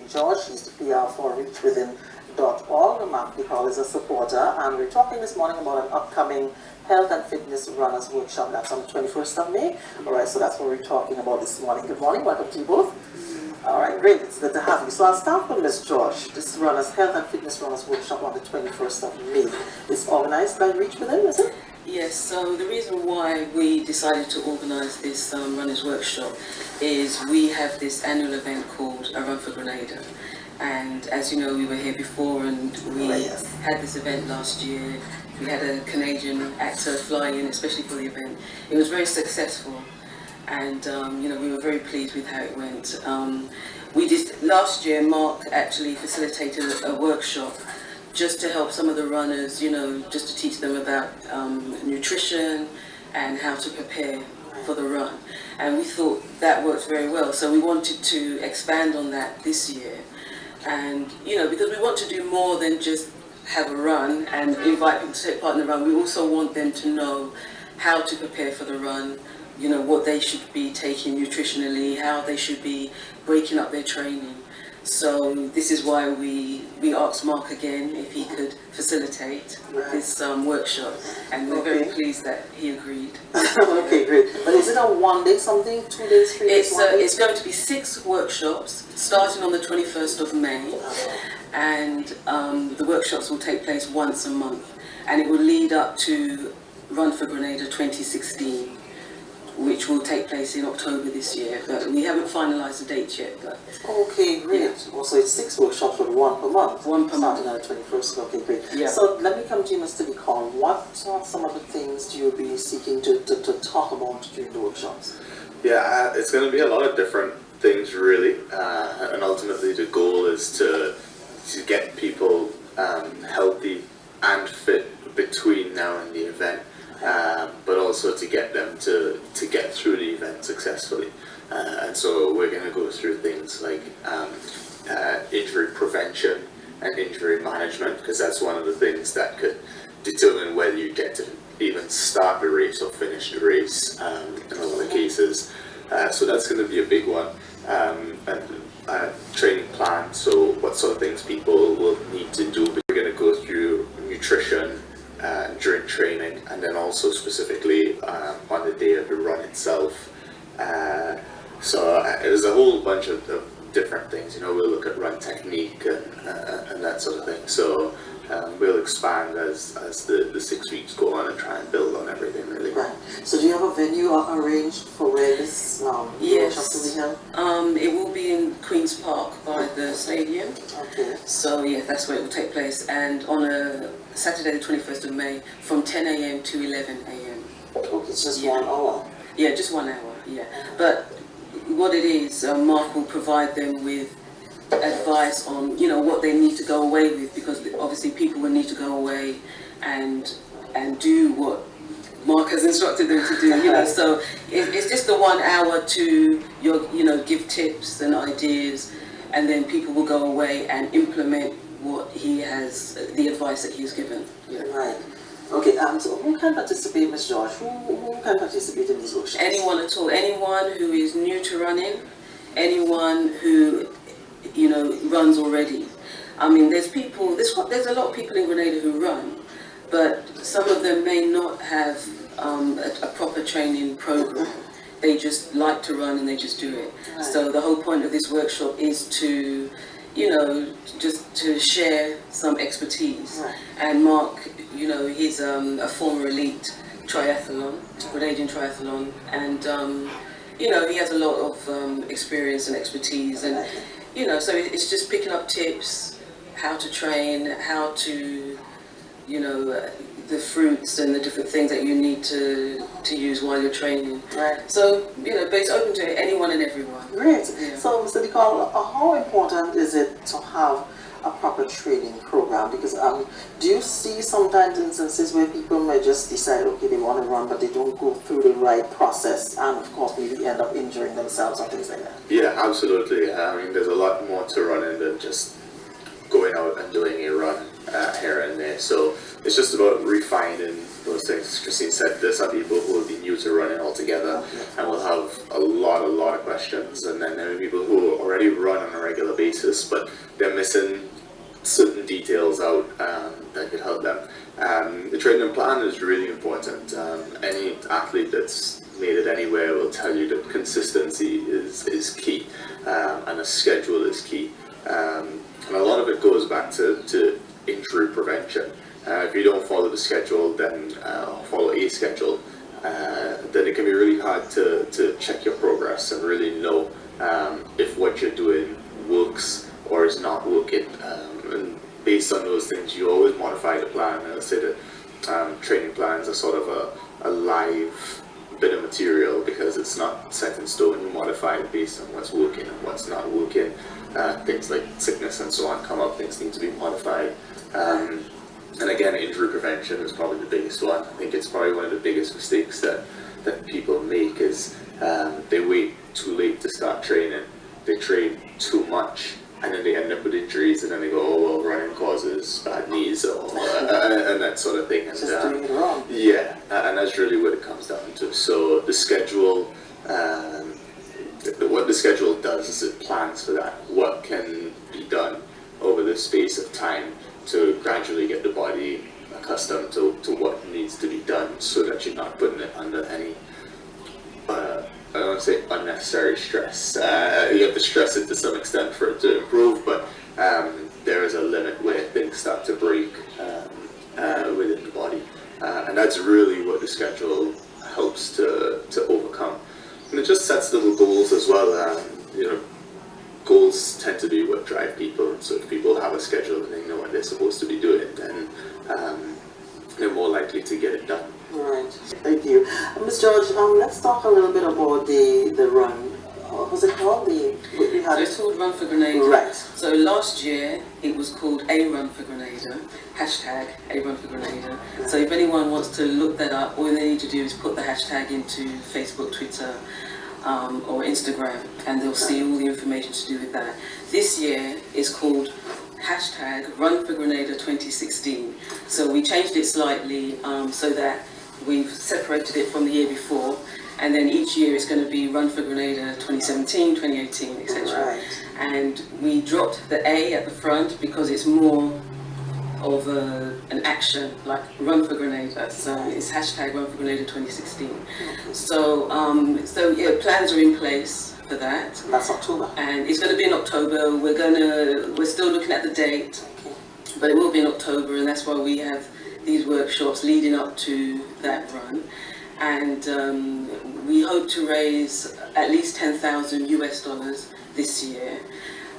George. He's the PR for ReachWithin.org. Mark DeHall is a supporter, and we're talking this morning about an upcoming health and fitness runners workshop. That's on the 21st of May. All right, so that's what we're talking about this morning. Good morning, welcome to you both. All right, great, it's good to have you. So I'll start with Ms. George. This health and fitness runners workshop on the 21st of May is organized by Reach Within, is it? Yes, so the reason why we decided to organise this runners workshop is we have this annual event called A Run for Grenada, and as you know, we were here before and we had this event last year. We had a Canadian actor fly in especially for the event. It was very successful, and you know, we were very pleased with how it went. Last year Mark actually facilitated a workshop just to help some of the runners, you know, just to teach them about nutrition and how to prepare for the run. And we thought that worked very well. So we wanted to expand on that this year. And, you know, because we want to do more than just have a run and invite people to take part in the run, we also want them to know how to prepare for the run, you know, what they should be taking nutritionally, how they should be breaking up their training. So this is why we asked Mark again if he could facilitate this workshop, and we're very pleased that he agreed. Okay, great. But is it a one-day something, 2 days, 3 days? It's going to be 6 workshops starting on the 21st of May, and the workshops will take place once a month, and it will lead up to Run for Grenada 2016. Which will take place in October this year, but we haven't finalised the date yet. But okay, great. Yeah. Also, it's 6 workshops with 1 per month. 1 per month. Starting on the 21st. Okay, great. Yeah. So let me come to you, Mr. DeHall. What are some of the things you will be seeking to talk about during the workshops? Yeah, it's going to be a lot of different things, really, and ultimately the goal is to get people healthy and fit between now and the event. But also to get them to get through the event successfully. And so we're going to go through things like injury prevention and injury management, because that's one of the things that could determine whether you get to even start the race or finish the race in a lot of cases. So that's going to be a big one. And training plan, so what sort of things people will need to do. We're going to go through nutrition during training, and then also specifically on the day of the run itself. So there's a whole bunch of different things. You know, we'll look at run technique and that sort of thing. So we'll expand as the 6 weeks go on and try and build on everything, really. Right. So do you have a venue arranged for where this workshop will be held? It will be in Queen's Park by the stadium. Okay. So yeah, that's where it will take place, and on a Saturday the 21st of May from 10 AM to 11 AM. Okay, it's just 1 hour? Yeah, just 1 hour, yeah. But what it is, Mark will provide them with advice on, you know, what they need to go away with, because obviously people will need to go away and do what Mark has instructed them to do, you know. So it's just the 1 hour to, you know, give tips and ideas, and then people will go away and implement what he has, the advice that he's given. Yeah. Right. Okay, so who can participate, Ms. George? Who can participate in these workshops? Anyone at all. Anyone who is new to running, anyone who, you know, runs already. I mean, there's a lot of people in Grenada who run, but some of them may not have a proper training program. They just like to run and they just do it. Right. So the whole point of this workshop is to, you know, just to share some expertise. Right. And Mark, you know, he's a former elite triathlon, Grenadian triathlon, and you know, he has a lot of experience and expertise, and you know, so it's just picking up tips, how to train, how to, you know, the fruits and the different things that you need to use while you're training. Right. So, you know, but it's open to anyone and everyone. Great. Yeah. So, Mr. DeHall, how important is it to have a proper training program? Because do you see sometimes instances where people may just decide, okay, they want to run, but they don't go through the right process, and of course maybe end up injuring themselves or things like that? Yeah, absolutely. I mean, there's a lot more to running than just going out and doing a run here and there. So it's just about refining those things. Christine said there's some people who will be new to running altogether and will have a lot of questions, and then there are people who already run on a regular basis, but they're missing certain details out that could help them. The training plan is really important. Any athlete that's made it anywhere will tell you that consistency is key, and a schedule is key. And a lot of it goes back to injury prevention. If you don't follow the schedule, then follow a schedule, then it can be really hard to check your progress and really know if what you're doing works or is not working. And based on those things, you always modify the plan. And I say that training plans are sort of a live bit of material, because it's not set in stone. You modify it based on what's working and what's not working. Things like sickness and so on come up, things need to be modified. And again, injury prevention is probably the biggest one. I think it's probably one of the biggest mistakes that people make is they wait too late to start training. They train too much, and then they end up with injuries, and then they go, oh well, running causes bad knees or and that sort of thing. And, just doing it wrong. Yeah, and that's really what it comes down to. So the schedule, what the schedule does is it plans for that. What can be done over the space of time to gradually get the body accustomed to what needs to be done, so that you're not putting it under any, I don't want to say unnecessary stress. You have to stress it to some extent for it to improve, but there is a limit where things start to break within the body. And that's really what the schedule helps to overcome. And it just sets little goals as well. You know, goals tend to be what drive people. So if people have a schedule and they know what they're supposed to be doing, then they're more likely to get it done. Right. Thank you. Ms. George, let's talk a little bit about the run. What was it called? We had It's called Run for Grenada. Right. So last year it was called A Run for Grenada, hashtag A Run for Grenada. So if anyone wants to look that up, all they need to do is put the hashtag into Facebook, Twitter, or Instagram, and they'll see all the information to do with that. This year is called hashtag Run for Grenada 2016. So we changed it slightly so that we've separated it from the year before, and then each year it's going to be Run for Grenada 2017, 2018, etc. Right. And we dropped the A at the front because it's more of an action, like Run for Grenada. So it's hashtag Run for Grenada 2016. So yeah, plans are in place for that. That's October. And it's going to be in October. We're still looking at the date, but it will be in October, and that's why we have these workshops leading up to that run. And we hope to raise at least $10,000 US this year,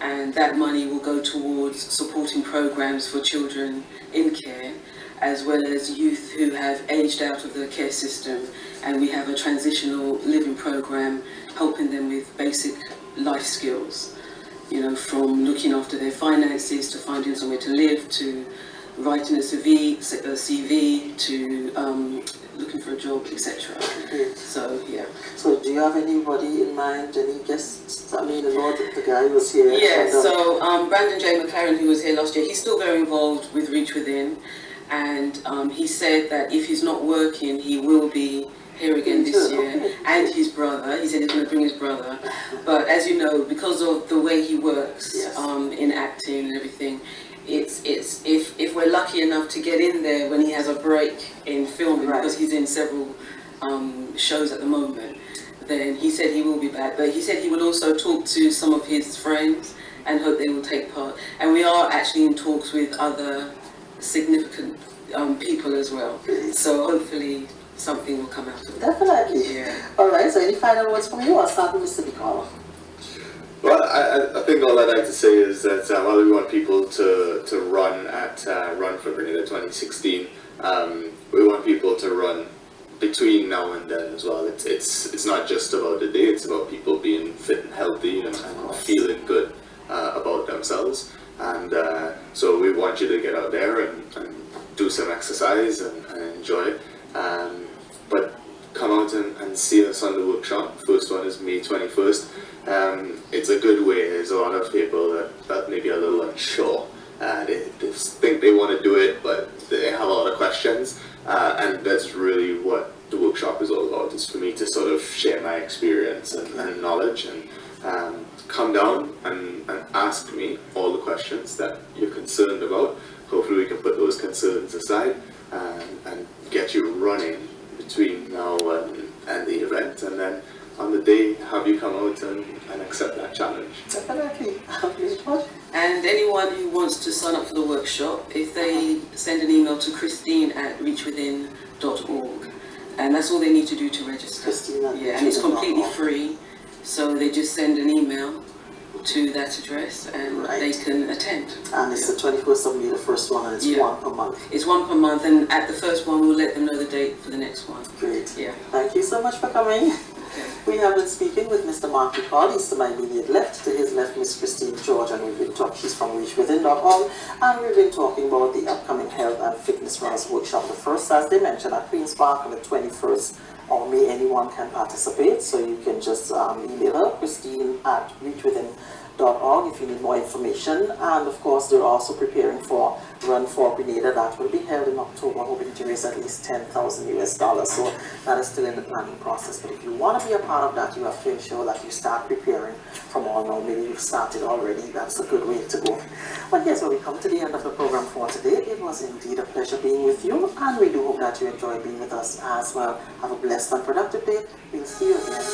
and that money will go towards supporting programs for children in care, as well as youth who have aged out of the care system. And we have a transitional living program helping them with basic life skills, you know, from looking after their finances to finding somewhere to live, to writing a CV to looking for a job, etc. So yeah. So do you have anybody in mind, any guests? I mean, the guy who was here. Yeah, so Brandon J. McLaren, who was here last year, he's still very involved with Reach Within, and he said that if he's not working, he will be here again this year, and his brother. He said he's going to bring his brother, but as you know, because of the way he works in acting and everything, it's if we're lucky enough to get in there when he has a break in filming, because he's in several shows at the moment, then he said he will be back. But he said he will also talk to some of his friends and hope they will take part. And we are actually in talks with other significant people as well. So hopefully something will come out of that. Definitely. Yeah. All right. So any final words from you? I'll start with Mr. Bicala. Well, I think all I'd like to say is that while we want people to run at Run for Grenada 2016, we want people to run between now and then as well. It's not just about the day, it's about people being fit and healthy and feeling good about themselves. And so we want you to get out there and do some exercise and enjoy it. But come out and see us on the workshop. First one is May 21st. It's a good way. There's a lot of people that may be a little unsure. They think they want to do it, but they have a lot of questions. And that's and ask me all the questions that you're concerned about. Hopefully we can put those concerns aside and get you running between now and the event, and then on the day have you come out and accept that challenge. Definitely. And anyone who wants to sign up for the workshop, if they send an email to christine@reachwithin.org, and that's all they need to do to register. Christine at Yeah, and it's completely reachwithin.org. free, so they just send an email to that address and Right. they can attend. And it's the 21st of May, the first one, and it's Yeah. one per month. It's one per month, and at the first one we'll let them know the date for the next one. Great. Yeah. Thank you so much for coming. Okay. We have been speaking with Mr. Mark Ducal. He's to my immediate left. To his left, Miss Christine George, and we've been talking. She's from reachwithin.org, and we've been talking about the upcoming Health and Fitness Runners Workshop. The first, as they mentioned, at Queen's Park on the 21st of May. Anyone can participate, so you can just email her, Christine@reachwithin.org, if you need more information. And of course, they're also preparing for Run for Grenada that will be held in October, hoping to raise at least $10,000. So that is still in the planning process. But if you want to be a part of that, you have to ensure that you start preparing from all now. Maybe you've started already. That's a good way to go. Well, here's where we come to the end of the program for today. It was indeed a pleasure being with you, and we do hope that you enjoy being with us as well. Have a blessed and productive day. We'll see you again.